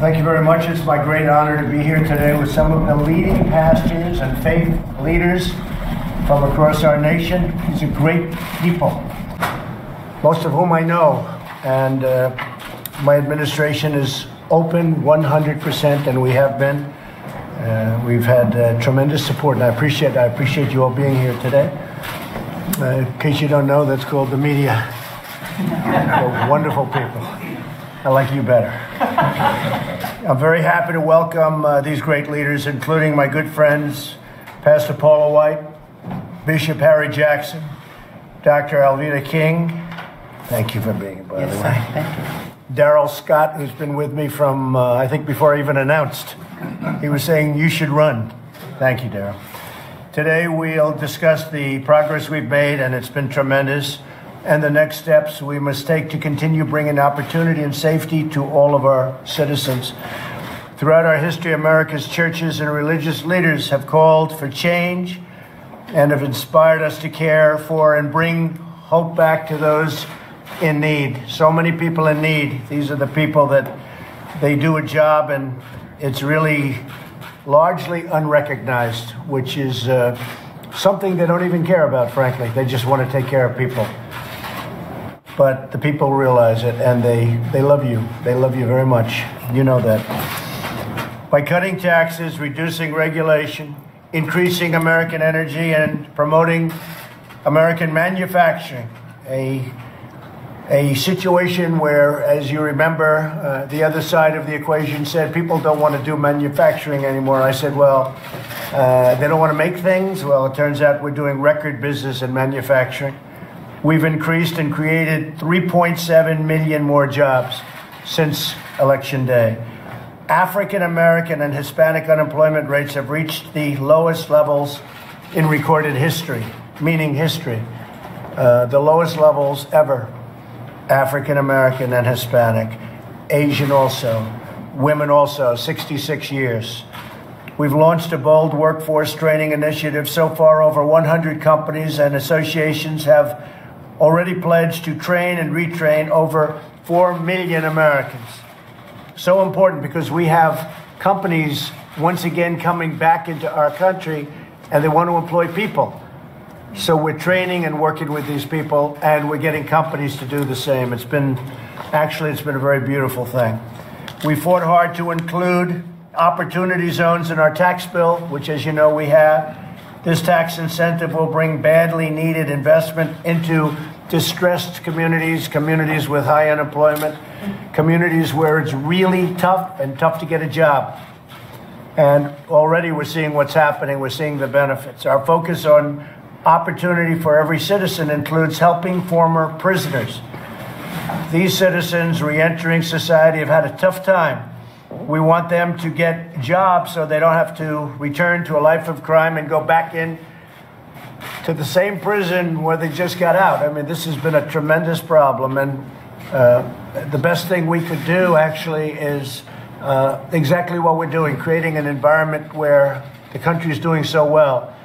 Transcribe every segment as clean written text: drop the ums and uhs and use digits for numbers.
Thank you very much. It's my great honor to be here today with some of the leading pastors and faith leaders from across our nation. These are great people, most of whom I know, and my administration is open 100%, and we have been. We've had tremendous support, and I appreciate you all being here today. In case you don't know, that's called the media. They're wonderful people. I like you better. I'm very happy to welcome these great leaders, including my good friends, Pastor Paula White, Bishop Harry Jackson, Dr. Alveda King. Thank you for being here, by the way. Thank you. Darrell Scott, who's been with me from, I think, before I even announced. He was saying, you should run. Thank you, Darrell. Today, we'll discuss the progress we've made, and it's been tremendous, and the next steps we must take to continue bringing opportunity and safety to all of our citizens. Throughout our history, America's churches and religious leaders have called for change and have inspired us to care for and bring hope back to those in need. So many people in need. These are the people that they do a job and it's really largely unrecognized, which is something they don't even care about, frankly. They just want to take care of people. But the people realize it, and they love you. They love you very much. You know that. By cutting taxes, reducing regulation, increasing American energy, and promoting American manufacturing, a situation where, as you remember, the other side of the equation said people don't want to do manufacturing anymore. I said, well, they don't want to make things. Well, it turns out we're doing record business in manufacturing. We've increased and created 3.7 million more jobs since Election Day. African American and Hispanic unemployment rates have reached the lowest levels in recorded history, meaning history. The lowest levels ever. African American and Hispanic, Asian also, women also, 66 years. We've launched a bold workforce training initiative. So far, over 100 companies and associations have already pledged to train and retrain over 4 million Americans. So important because we have companies once again coming back into our country and they want to employ people. So we're training and working with these people, and we're getting companies to do the same. It's been a very beautiful thing. We fought hard to include opportunity zones in our tax bill, which, as you know, we have. This tax incentive will bring badly needed investment into distressed communities, communities with high unemployment, communities where it's really tough to get a job. And already we're seeing what's happening. We're seeing the benefits. Our focus on opportunity for every citizen includes helping former prisoners. These citizens re-entering society have had a tough time. We want them to get jobs so they don't have to return to a life of crime and go back in to the same prison where they just got out. I mean, this has been a tremendous problem, and the best thing we could do actually is exactly what we're doing, creating an environment where the country is doing so well.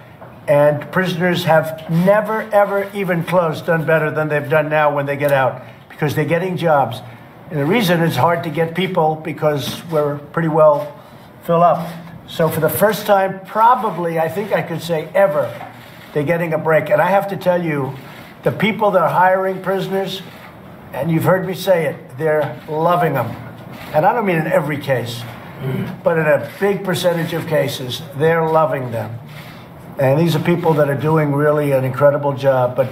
And prisoners have never, ever, even close, done better than they've done now when they get out, because they're getting jobs. And the reason it's hard to get people because we're pretty well filled up. So for the first time, probably, I think I could say ever, they're getting a break. And I have to tell you, the people that are hiring prisoners, and you've heard me say it, they're loving them. And I don't mean in every case, but in a big percentage of cases, they're loving them. And these are people that are doing really an incredible job. But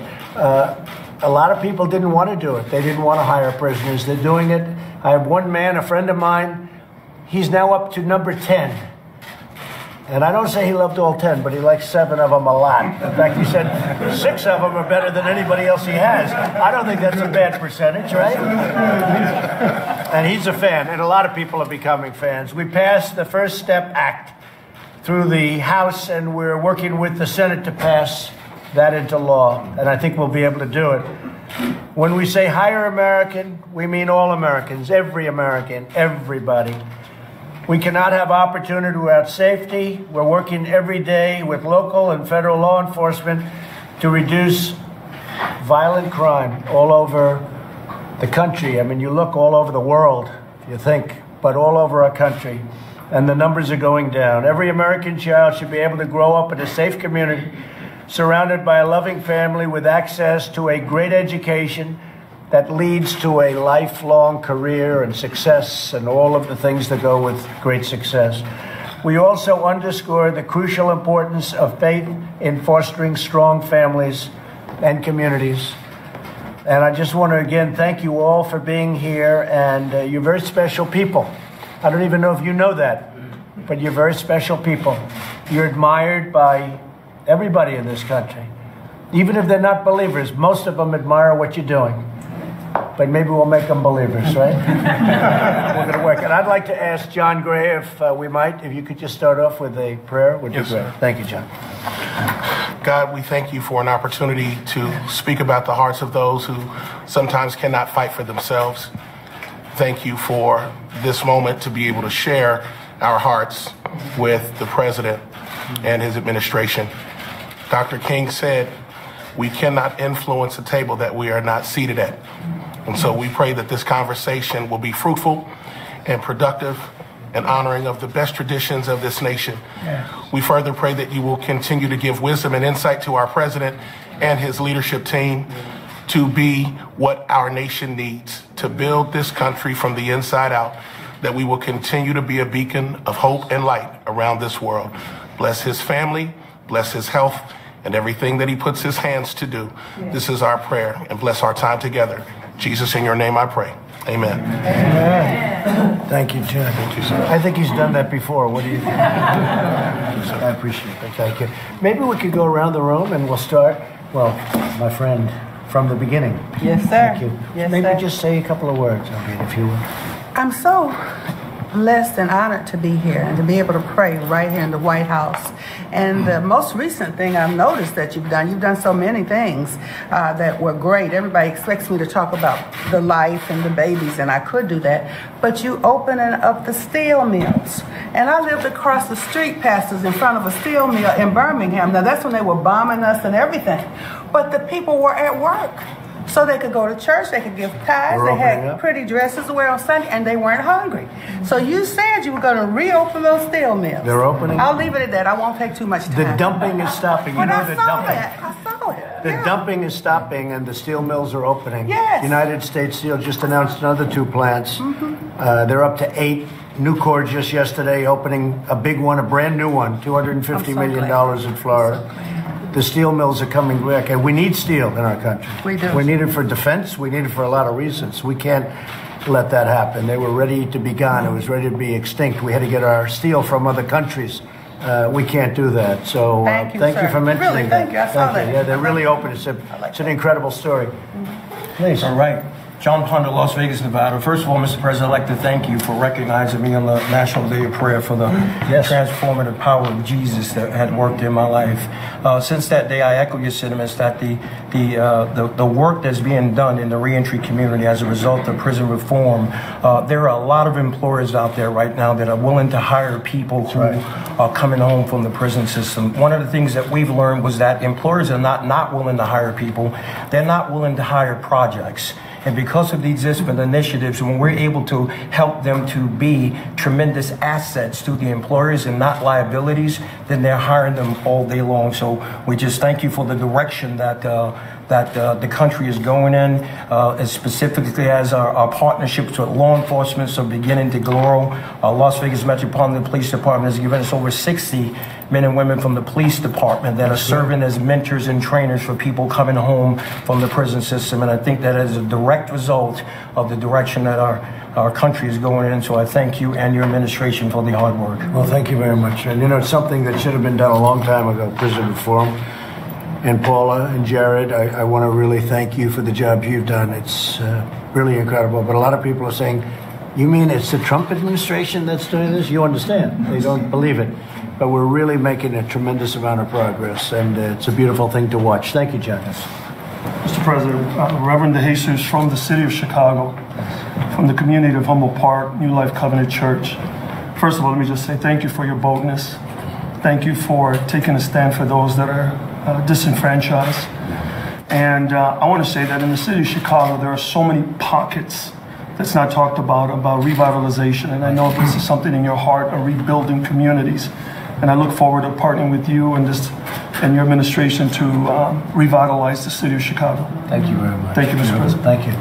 a lot of people didn't want to do it. They didn't want to hire prisoners. They're doing it. I have one man, a friend of mine, he's now up to number 10. And I don't say he loved all 10, but he likes 7 of them a lot. In fact, he said 6 of them are better than anybody else he has. I don't think that's a bad percentage, right? And he's a fan, and a lot of people are becoming fans. We passed the First Step Act through the House, and we're working with the Senate to pass that into law, and I think we'll be able to do it. When we say hire American, we mean all Americans, every American, everybody. We cannot have opportunity without safety. We're working every day with local and federal law enforcement to reduce violent crime all over the country. I mean, you look all over the world, you think, but all over our country. And the numbers are going down. Every American child should be able to grow up in a safe community, surrounded by a loving family with access to a great education that leads to a lifelong career and success and all of the things that go with great success. We also underscore the crucial importance of faith in fostering strong families and communities. And I just want to again thank you all for being here, and you're very special people. I don't even know if you know that, but you're very special people. You're admired by everybody in this country. Even if they're not believers, most of them admire what you're doing. But maybe we'll make them believers, right? We're going to work. And I'd like to ask John Gray, if you could just start off with a prayer, would be great. Sir. Thank you, John. God, we thank you for an opportunity to speak about the hearts of those who sometimes cannot fight for themselves. Thank you for this moment to be able to share our hearts with the president and his administration. Dr. King said, we cannot influence a table that we are not seated at. And so we pray that this conversation will be fruitful and productive and honoring of the best traditions of this nation. Yes. We further pray that you will continue to give wisdom and insight to our president and his leadership team to be what our nation needs to build this country from the inside out, that we will continue to be a beacon of hope and light around this world. Bless his family, bless his health, and everything that he puts his hands to do. Yes. This is our prayer, and bless our time together. Jesus, in your name I pray. Amen. Amen. Thank you, John. Thank you, sir. I think he's done that before. What do you think? I appreciate it. Thank you. Maybe we could go around the room and we'll start, well, my friend, from the beginning. Yes, sir. Thank you. Yes, maybe sir. Just say a couple of words, if you will. I'm so blessed and honored to be here and to be able to pray right here in the White House. And the most recent thing I've noticed that you've done so many things that were great. Everybody expects me to talk about the life and the babies, and I could do that. But you opening up the steel mills. And I lived across the street, pastors, in front of a steel mill in Birmingham. Now, that's when they were bombing us and everything. But the people were at work. So they could go to church, they could give tithes, they had pretty dresses to wear on Sunday, and they weren't hungry. So you said you were going to reopen those steel mills. They're opening. I'll leave it at that. I won't take too much time. The dumping is stopping. I saw it. The dumping is stopping, and the steel mills are opening. Yes. United States Steel just announced another 2 plants. They're up to 8. Nucor just yesterday opening a big one, a brand new one, $250 million in Florida. The steel mills are coming back, and we need steel in our country. We do. We need it for defense. We need it for a lot of reasons. We can't let that happen. They were ready to be gone. It was ready to be extinct. We had to get our steel from other countries. We can't do that. So thank you for mentioning really, that. Thank you. I saw that. Yeah, they're really open. It's an incredible story. Please. All right. John Ponder, Las Vegas, Nevada. First of all, Mr. President, I'd like to thank you for recognizing me on the National Day of Prayer for the transformative power of Jesus that had worked in my life. Since that day, I echo your sentiments that the work that's being done in the reentry community as a result of prison reform, there are a lot of employers out there right now that are willing to hire people who are coming home from the prison system. One of the things that we've learned was that employers are not willing to hire people. They're not willing to hire projects. And because of these different initiatives, when we're able to help them to be tremendous assets to the employers and not liabilities, then they're hiring them all day long. So we just thank you for the direction that the country is going in, as specifically as our partnerships with law enforcement are beginning to grow. Las Vegas Metropolitan Police Department has given us over 60 men and women from the police department that are serving as mentors and trainers for people coming home from the prison system. And I think that is a direct result of the direction that our country is going in. So I thank you and your administration for the hard work. Well, thank you very much. And it's something that should have been done a long time ago, prison reform. And Paula and Jared, I want to really thank you for the job you've done. It's really incredible. But a lot of people are saying, you mean it's the Trump administration that's doing this? You understand. They don't believe it. But we're really making a tremendous amount of progress, and it's a beautiful thing to watch. Thank you, John. Mr. President, Reverend DeJesus from the city of Chicago, from the community of Humboldt Park, New Life Covenant Church. First of all, let me just say thank you for your boldness. Thank you for taking a stand for those that are disenfranchised. And I want to say that in the city of Chicago, there are so many pockets that's not talked about revitalization. And I know this is something in your heart of rebuilding communities. And I look forward to partnering with you and your administration to revitalize the city of Chicago. Thank you very much. Thank you, Mr. President. Thank you.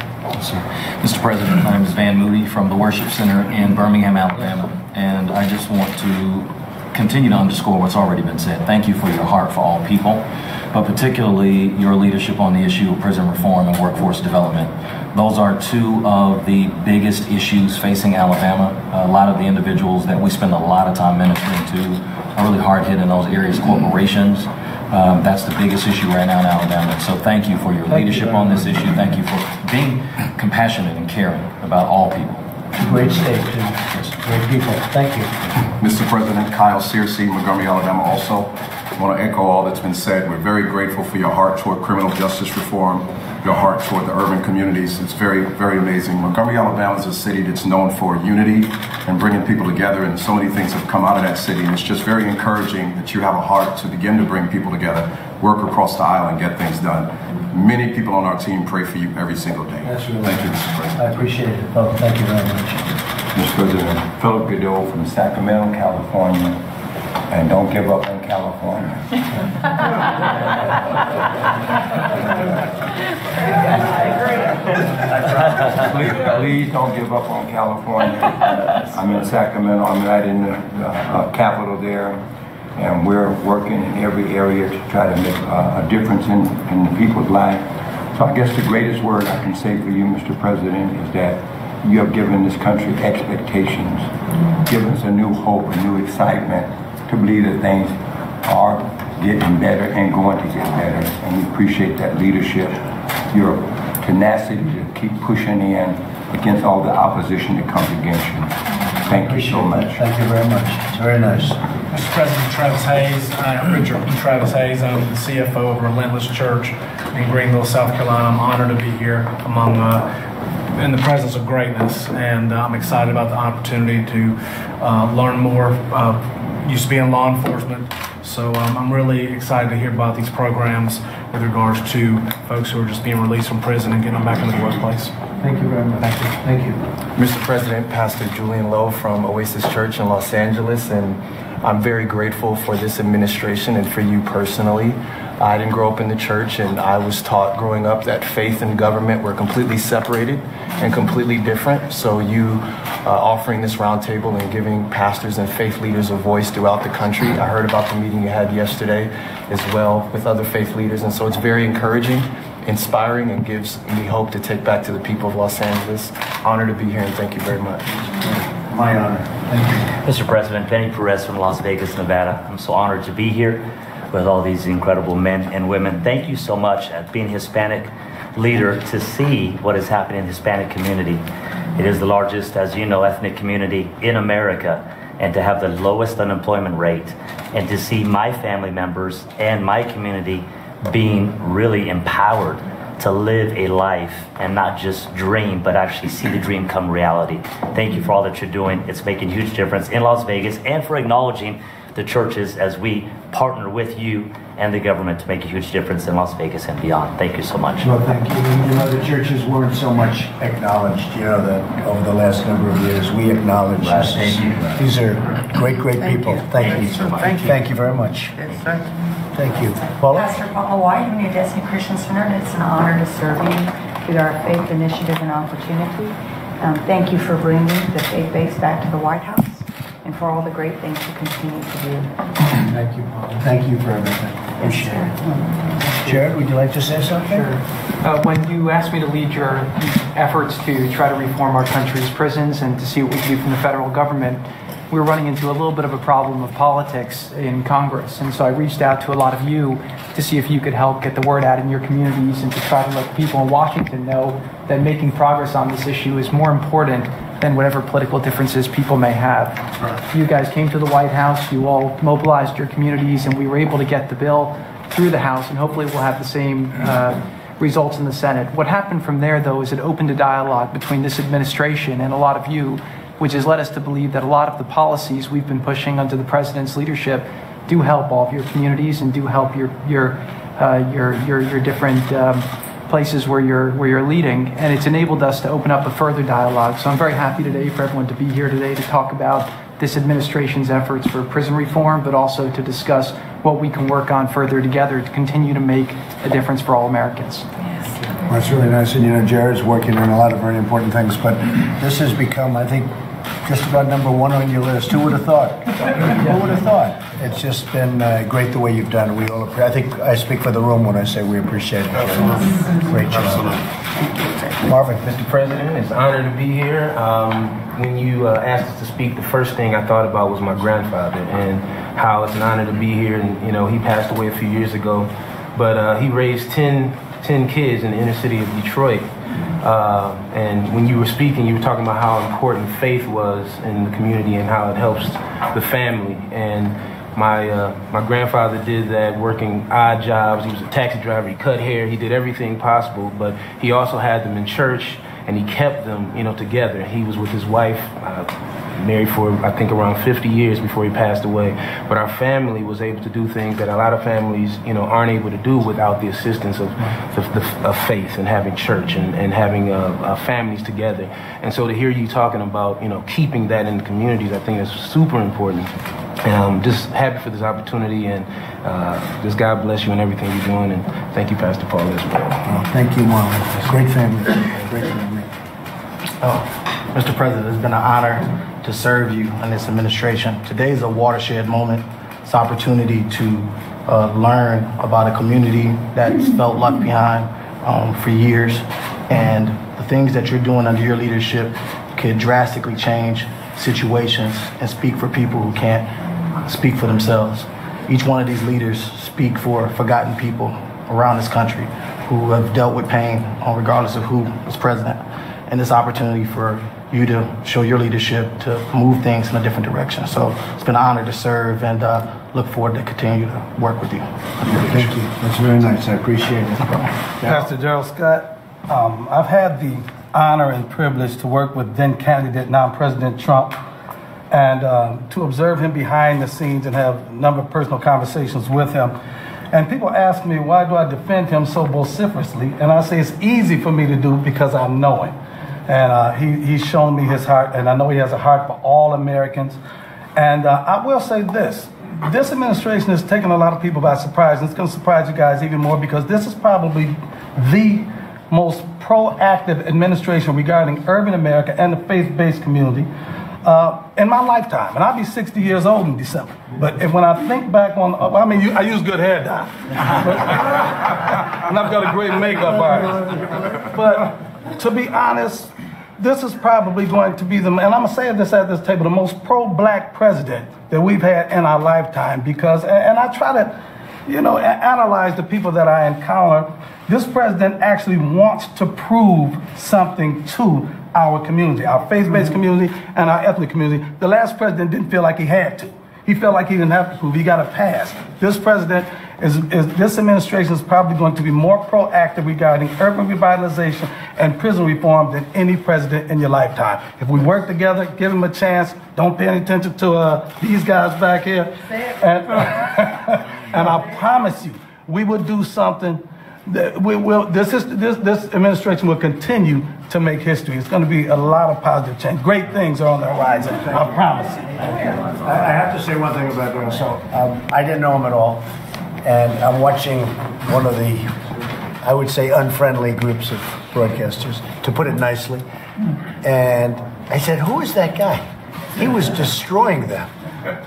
Mr. President, my name is Van Moody from the Worship Center in Birmingham, Alabama. And I just want to continue to underscore what's already been said. Thank you for your heart for all people, but particularly your leadership on the issue of prison reform and workforce development. Those are two of the biggest issues facing Alabama. A lot of the individuals that we spend a lot of time ministering to are really hard hit in those areas, corporations. That's the biggest issue right now in Alabama. So thank you for your leadership on this issue. Thank you for being compassionate and caring about all people. Great state, too. Yes. Great people. Thank you. Mr. President, Kyle Searcy, Montgomery, Alabama, also. I want to echo all that's been said. We're very grateful for your heart toward criminal justice reform, your heart toward the urban communities. It's very, very amazing. Montgomery, Alabama is a city that's known for unity and bringing people together, and so many things have come out of that city. And it's just very encouraging that you have a heart to begin to bring people together, work across the aisle, and get things done. Many people on our team pray for you every single day. That's really Thank you, Mr. President. I appreciate it, folks. Thank you very much. Mr. President, Philip Godot from Sacramento, California, and don't give up on California. Please don't give up on California. I'm in Sacramento. I'm right in the capital there, and we're working in every area to try to make a difference in the people's lives. So I guess the greatest word I can say for you, Mr. President, is that you have given this country expectations, given us a new hope, a new excitement to believe that things are getting better and going to get better. And we appreciate that leadership, your tenacity to keep pushing in against all the opposition that comes against you. Thank you so much. Thank you very much. It's very nice. Mr. President, Travis Hayes. I'm Richard Travis Hayes. I'm the CFO of Relentless Church in Greenville, South Carolina. I'm honored to be here in the presence of greatness, and I'm excited about the opportunity to learn more. Used to be in law enforcement, so I'm really excited to hear about these programs with regards to folks who are just being released from prison and getting them back into the workplace. Thank you very much. Thank you. Mr. President, Pastor Julian Lowe from Oasis Church in Los Angeles, and I'm very grateful for this administration and for you personally. I didn't grow up in the church, and I was taught growing up that faith and government were completely separated and completely different. So you offering this roundtable and giving pastors and faith leaders a voice throughout the country. I heard about the meeting you had yesterday as well with other faith leaders, and so it's very encouraging, inspiring, and gives me hope to take back to the people of Los Angeles. Honored to be here, and thank you very much. My honor. Thank you. Mr. President, Benny Perez from Las Vegas, Nevada. I'm so honored to be here with all these incredible men and women. Thank you so much as being Hispanic leader to see what is happening in the Hispanic community. It is the largest, as you know, ethnic community in America, and to have the lowest unemployment rate, and to see my family members and my community being really empowered to live a life and not just dream, but actually see the dream come reality. Thank you for all that you're doing. It's making a huge difference in Las Vegas, and for acknowledging the churches as we partner with you and the government to make a huge difference in Las Vegas and beyond. Thank you so much. Well, thank you. You know, the churches weren't so much acknowledged, you know, that over the last number of years, we acknowledge this. Thank you. These are great people. Thank you. Thank you very much. Yes, sir. Thank you. Paula? Pastor Paula White, New Destiny Christian Center, and it's an honor to serve you through our faith initiative and opportunity. Thank you for bringing the faith base back to the White House, and for all the great things you continue to do. Thank you, Paula. Thank you for everything. Appreciate it. Jared, would you like to say something? Sure. When you asked me to lead your efforts to try to reform our country's prisons and to see what we can do from the federal government, we were running into a little bit of a problem of politics in Congress. And so I reached out to a lot of you to see if you could help get the word out in your communities and to try to let people in Washington know that making progress on this issue is more important than whatever political differences people may have. You guys came to the White House, you all mobilized your communities, and we were able to get the bill through the House, and hopefully we'll have the same results in the Senate. What happened from there, though, is it opened a dialogue between this administration and a lot of you, which has led us to believe that a lot of the policies we've been pushing under the president's leadership do help all of your communities and do help your different places where you're leading, and it's enabled us to open up a further dialogue. So I'm very happy today for everyone to be here today to talk about this administration's efforts for prison reform, but also to discuss what we can work on further together to continue to make a difference for all Americans. Well, that's really nice. And, you know, Jared's working on a lot of very important things, but this has become, I think, just about number one on your list. Who would have thought? Who would have thought? It's just been great the way you've done it. We all I think I speak for the room when I say we appreciate it. Great job. Marvin. Mr. President, it's an honor to be here. When you asked us to speak, the first thing I thought about was my grandfather and how it's an honor to be here. And, you know, he passed away a few years ago, but he raised 10 kids in the inner city of Detroit. And when you were speaking, you were talking about how important faith was in the community and how it helps the family. And my grandfather did that working odd jobs. He was a taxi driver. He cut hair. He did everything possible. But he also had them in church, and he kept them, you know, together. He was with his wife, married for, I think, around 50 years before he passed away. But our family was able to do things that a lot of families, you know, aren't able to do without the assistance of faith and having church and having families together. And so to hear you talking about, you know, keeping that in the communities, I think is super important. And I'm just happy for this opportunity, and just God bless you and everything you're doing. And thank you, Pastor Paul, as well. Oh, thank you, Marvin. Great family. Great family. Mr. President, it's been an honor to serve you in this administration. Today is a watershed moment. It's an opportunity to learn about a community that's felt left behind for years. And the things that you're doing under your leadership could drastically change situations and speak for people who can't speak for themselves. Each one of these leaders speak for forgotten people around this country who have dealt with pain regardless of who is president. And this opportunity for you to show your leadership to move things in a different direction. So it's been an honor to serve, and look forward to continue to work with you. Thank you. That's very nice. I appreciate it. Pastor Gerald Scott, I've had the honor and privilege to work with then candidate, now President Trump, and to observe him behind the scenes and have a number of personal conversations with him. And people ask me, why do I defend him so vociferously? And I say it's easy for me to do because I know him. And he's shown me his heart, and I know he has a heart for all Americans. And I will say this administration has taken a lot of people by surprise, and it's going to surprise you guys even more, because this is probably the most proactive administration regarding urban America and the faith-based community in my lifetime. And I'll be 60 years old in December. But when I think back on, I use good hair dye. And I've got a great makeup artist. But to be honest, this is probably going to be and I'm going to say this at this table, the most pro-black president that we've had in our lifetime, because, and I try to, you know, analyze the people that I encounter. This president actually wants to prove something to our community, our faith-based community and our ethnic community. The last president didn't feel like he had to. He felt like he didn't have to prove. He got a pass. This president this administration is probably going to be more proactive regarding urban revitalization and prison reform than any president in your lifetime. If we work together, give him a chance, don't pay any attention to these guys back here. And I promise you, we will do something that we will. This administration will continue to make history. It's going to be a lot of positive change. Great things are on the horizon. I promise you. I have to say one thing about him. So I didn't know him at all, and I'm watching one of the, I would say, unfriendly groups of broadcasters, to put it nicely. And I said, "Who is that guy?" He was destroying them.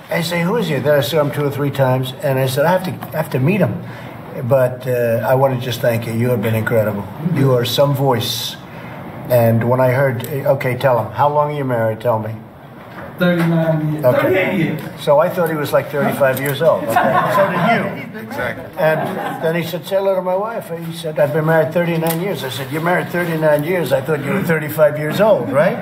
I say, "Who is he?" Then I saw him 2 or 3 times, and I said, I have to meet him. But I want to just thank you. You have been incredible. You are some voice. And when I heard, okay, tell him, how long are you married? Tell me. 39 years. Okay. 38 years. So I thought he was like 35 years old. Okay. So did you. Exactly. And then he said, say hello to my wife. He said, I've been married 39 years. I said, you're married 39 years. I thought you were 35 years old, right?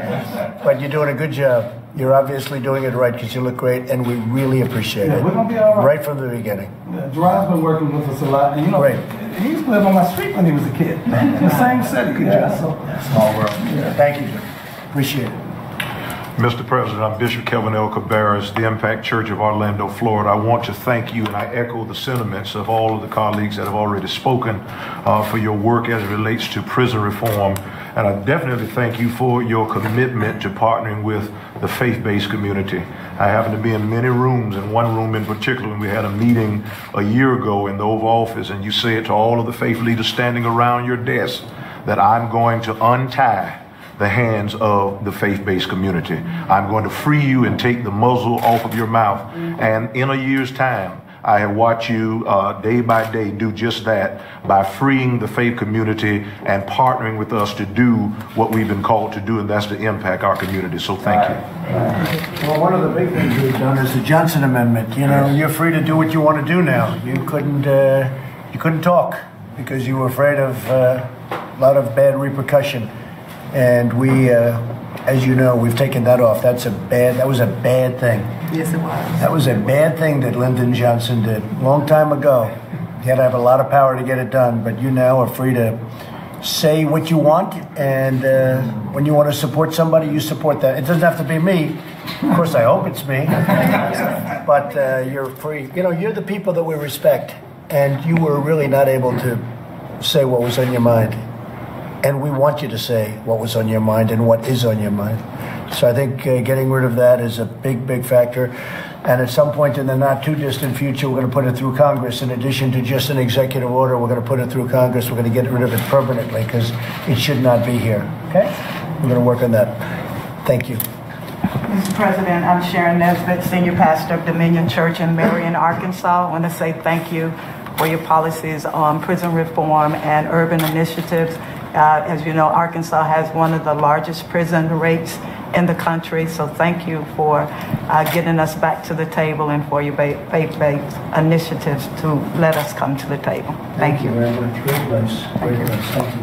But you're doing a good job. You're obviously doing it right because you look great, and we really appreciate it. We're going to be all right. Right from the beginning. Gerard's been working with us a lot. And, you know, he used to live on my street when he was a kid. In the same city. Good job. Small world. Yeah. Thank you, sir. Appreciate it. Mr. President, I'm Bishop Kelvin L. Cabarrus, the Impact Church of Orlando, Florida. I want to thank you, and I echo the sentiments of all of the colleagues that have already spoken for your work as it relates to prison reform. And I definitely thank you for your commitment to partnering with the faith-based community. I happen to be in many rooms, in one room in particular, when we had a meeting a year ago in the Oval Office, and you said to all of the faith leaders standing around your desk that I'm going to untie the hands of the faith-based community. I'm going to free you and take the muzzle off of your mouth. And in a year's time, I have watched you day by day do just that by freeing the faith community and partnering with us to do what we've been called to do, and that's to impact our community. So thank you. Well, one of the big things we've done is the Johnson Amendment. You know, you're free to do what you want to do now. You couldn't talk because you were afraid of a lot of bad repercussion. And we, as you know, we've taken that off. That was a bad thing. Yes, it was. That was a bad thing that Lyndon Johnson did a long time ago. You had to have a lot of power to get it done, but you now are free to say what you want, and when you want to support somebody, you support that. It doesn't have to be me. Of course, I hope it's me. But you're free. You know, you're the people that we respect, and you were really not able to say what was on your mind. And we want you to say what was on your mind and what is on your mind. So I think getting rid of that is a big, big factor. And at some point in the not too distant future, we're going to put it through Congress. In addition to just an executive order, we're going to put it through Congress. We're going to get rid of it permanently because it should not be here. Okay? We're going to work on that. Thank you. Mr. President, I'm Sharon Nesbitt, Senior Pastor of Dominion Church in Marion, Arkansas. I want to say thank you for your policies on prison reform and urban initiatives. As you know, Arkansas has one of the largest prison rates in the country, so thank you for getting us back to the table and for your faith-based initiatives to let us come to the table. Thank you. Very much. Great place. Great place. Thank you.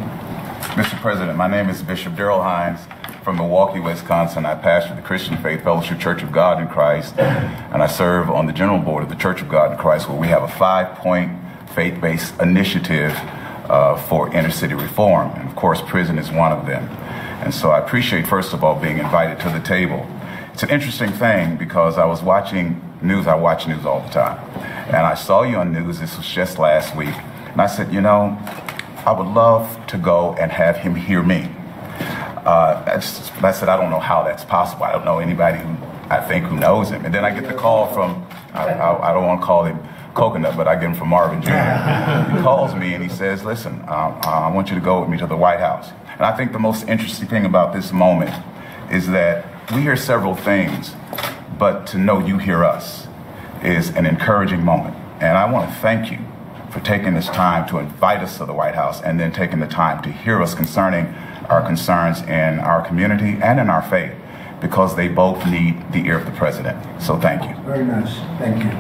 Mr. President, my name is Bishop Darrell Hines from Milwaukee, Wisconsin. I pastor the Christian Faith Fellowship Church of God in Christ, and I serve on the General Board of the Church of God in Christ, where we have a 5-point faith-based initiative for inner city reform. And of course, prison is one of them. And so I appreciate, first of all, being invited to the table. It's an interesting thing because I was watching news. I watch news all the time. And I saw you on news. This was just last week. And I said, you know, I would love to go and have him hear me. I said, I don't know how that's possible. I don't know anybody who I think who knows him. And then I get the call from, I don't want to call him Coconut, but I get him from Marvin Jr. He calls me and he says, listen, I want you to go with me to the White House. And I think the most interesting thing about this moment is that we hear several things, but to know you hear us is an encouraging moment. And I want to thank you for taking this time to invite us to the White House and then taking the time to hear us concerning our concerns in our community and in our faith, because they both need the ear of the president. So thank you. Very nice. Thank you.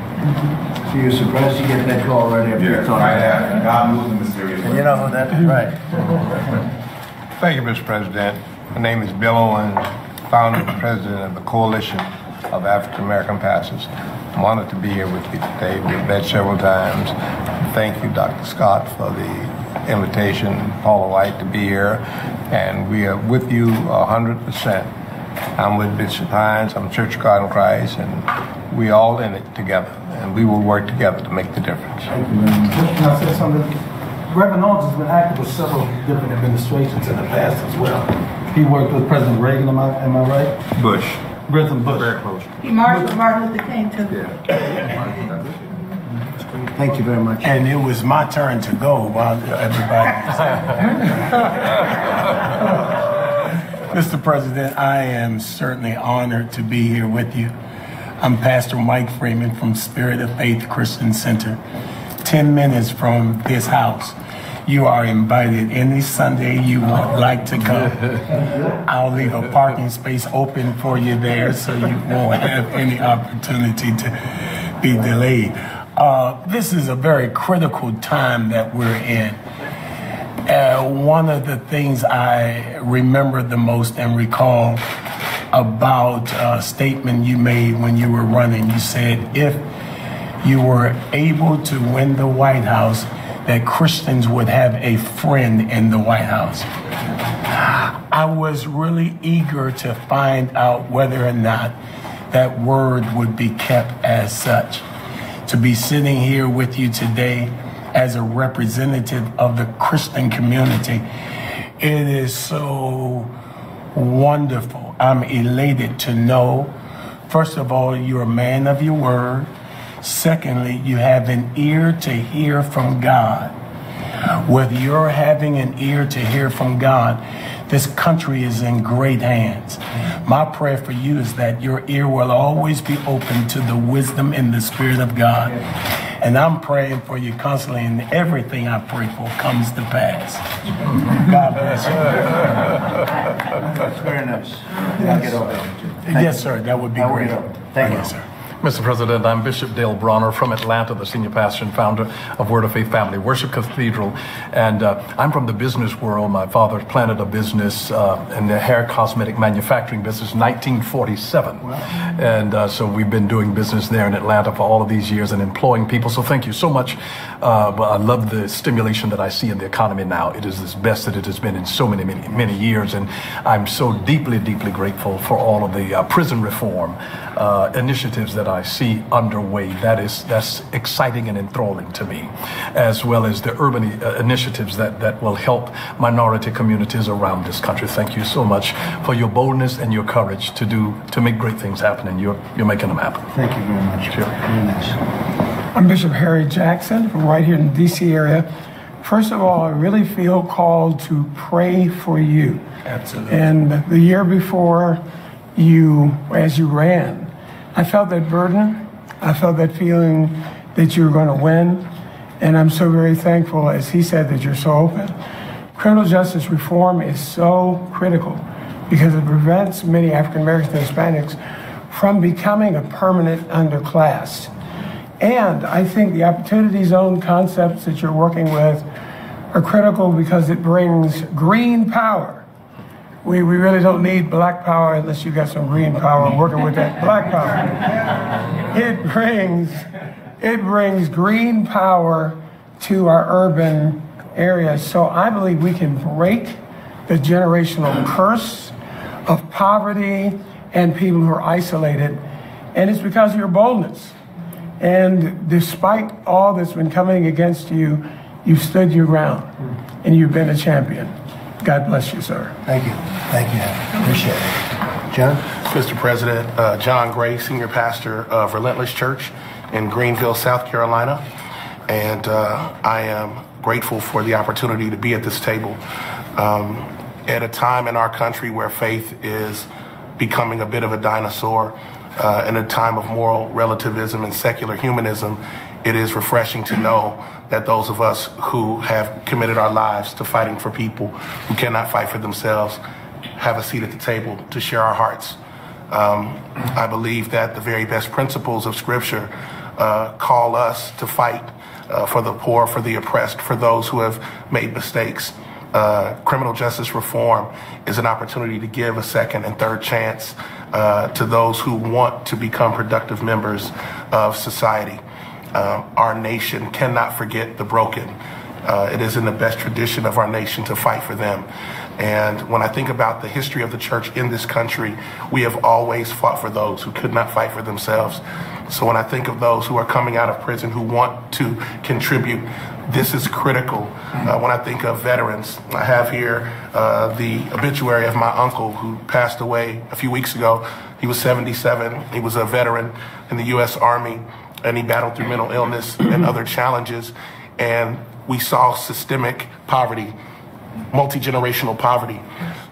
So you're surprised you get that call right after you're talking? I have. God moves in mysterious ways. You know who that is? Right. Thank you, Mr. President. My name is Bill Owens, founder and president of the Coalition of African American Pastors. I'm honored to be here with you today. We've met several times. Thank you, Dr. Scott, for the invitation, Paula White, to be here. And we are with you 100%. I'm with Bishop Hines, I'm Church of God in Christ, and we all in it together, and we will work together to make the difference. Can I say something? Reverend Owens has been active with several different administrations in the past as well. He worked with President Reagan, am I right? Bush. President Bush. Very close. He marched with Martin Luther King too. Thank you very much. And it was my turn to go while everybody. Mr. President, I am certainly honored to be here with you. I'm Pastor Mike Freeman from Spirit of Faith Christian Center, 10 minutes from this house. You are invited any Sunday you would like to come. I'll leave a parking space open for you there so you won't have any opportunity to be delayed. This is a very critical time that we're in. One of the things I remember the most and recall about a statement you made when you were running, you said if you were able to win the White House, that Christians would have a friend in the White House. I was really eager to find out whether or not that word would be kept as such. To be sitting here with you today as a representative of the Christian community, it is so wonderful. I'm elated to know, first of all, you're a man of your word. Secondly, you have an ear to hear from God. With your having an ear to hear from God, this country is in great hands. My prayer for you is that your ear will always be open to the wisdom and the Spirit of God. And I'm praying for you constantly, and everything I pray for comes to pass. God bless you. That's very nice. I'll get over it. Yes, sir. That would be great. Thank you, sir. Mr. President, I'm Bishop Dale Bronner from Atlanta, the senior pastor and founder of Word of Faith Family Worship Cathedral. And I'm from the business world. My father planted a business in the hair cosmetic manufacturing business in 1947. Wow. And so we've been doing business there in Atlanta for all of these years and employing people. So thank you so much. But I love the stimulation that I see in the economy now. It is the best that it has been in so many years. And I'm so deeply grateful for all of the prison reform initiatives that I see underway. That's exciting and enthralling to me, as well as the urban initiatives that will help minority communities around this country. Thank you so much for your boldness and your courage to make great things happen, and you're making them happen. Thank you very much. Sure. Very nice. I'm Bishop Harry Jackson from right here in the D.C. area. First of all, I really feel called to pray for you. Absolutely. And the year before as you ran, I felt that burden. I felt that feeling that you were going to win. And I'm so very thankful, as he said, that you're so open. Criminal justice reform is so critical because it prevents many African Americans and Hispanics from becoming a permanent underclass. And I think the opportunity zone concepts that you're working with are critical because it brings green power. We really don't need black power unless you got some green power working with that black power. It brings green power to our urban areas. So I believe we can break the generational curse of poverty and people who are isolated. And it's because of your boldness. And despite all that's been coming against you, you've stood your ground and you've been a champion. God bless you, sir. Thank you. Thank you. Appreciate it. John? Mr. President, John Gray, Senior Pastor of Relentless Church in Greenville, South Carolina. And I am grateful for the opportunity to be at this table. At a time in our country where faith is becoming a bit of a dinosaur, in a time of moral relativism and secular humanism, it is refreshing to know that those of us who have committed our lives to fighting for people who cannot fight for themselves have a seat at the table to share our hearts. I believe that the very best principles of Scripture call us to fight for the poor, for the oppressed, for those who have made mistakes. Criminal justice reform is an opportunity to give a second and third chance to those who want to become productive members of society. Our nation cannot forget the broken. It is in the best tradition of our nation to fight for them. And when I think about the history of the church in this country, we have always fought for those who could not fight for themselves. So when I think of those who are coming out of prison who want to contribute, this is critical. When I think of veterans, I have here the obituary of my uncle who passed away a few weeks ago. He was 77. He was a veteran in the U.S. Army, and he battled through mental illness and other challenges. And we saw systemic poverty, multi-generational poverty.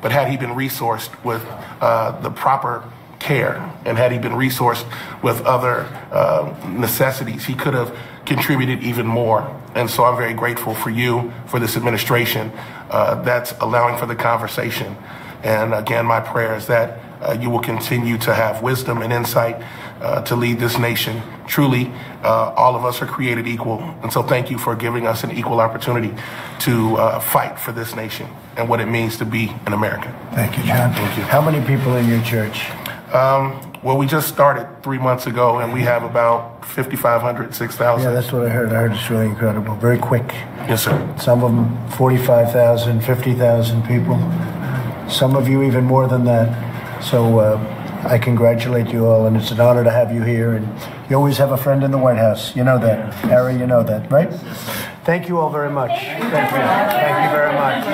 But had he been resourced with the proper care, and had he been resourced with other necessities, he could have contributed even more. And so I'm very grateful for you, for this administration that's allowing for the conversation. And again, my prayer is that you will continue to have wisdom and insight to lead this nation. Truly, all of us are created equal. And so thank you for giving us an equal opportunity to fight for this nation and what it means to be an American. Thank you, John. Thank you. How many people in your church? Well, we just started 3 months ago, and we have about 5,500, 6,000. Yeah, that's what I heard. I heard it's really incredible. Very quick. Yes, sir. Some of them 45,000, 50,000 people. some of you even more than that. So I congratulate you all, and it's an honor to have you here. And you always have a friend in the White House. You know that. Harry, you know that, right? Thank you all very much. Thank you. Thank you very much.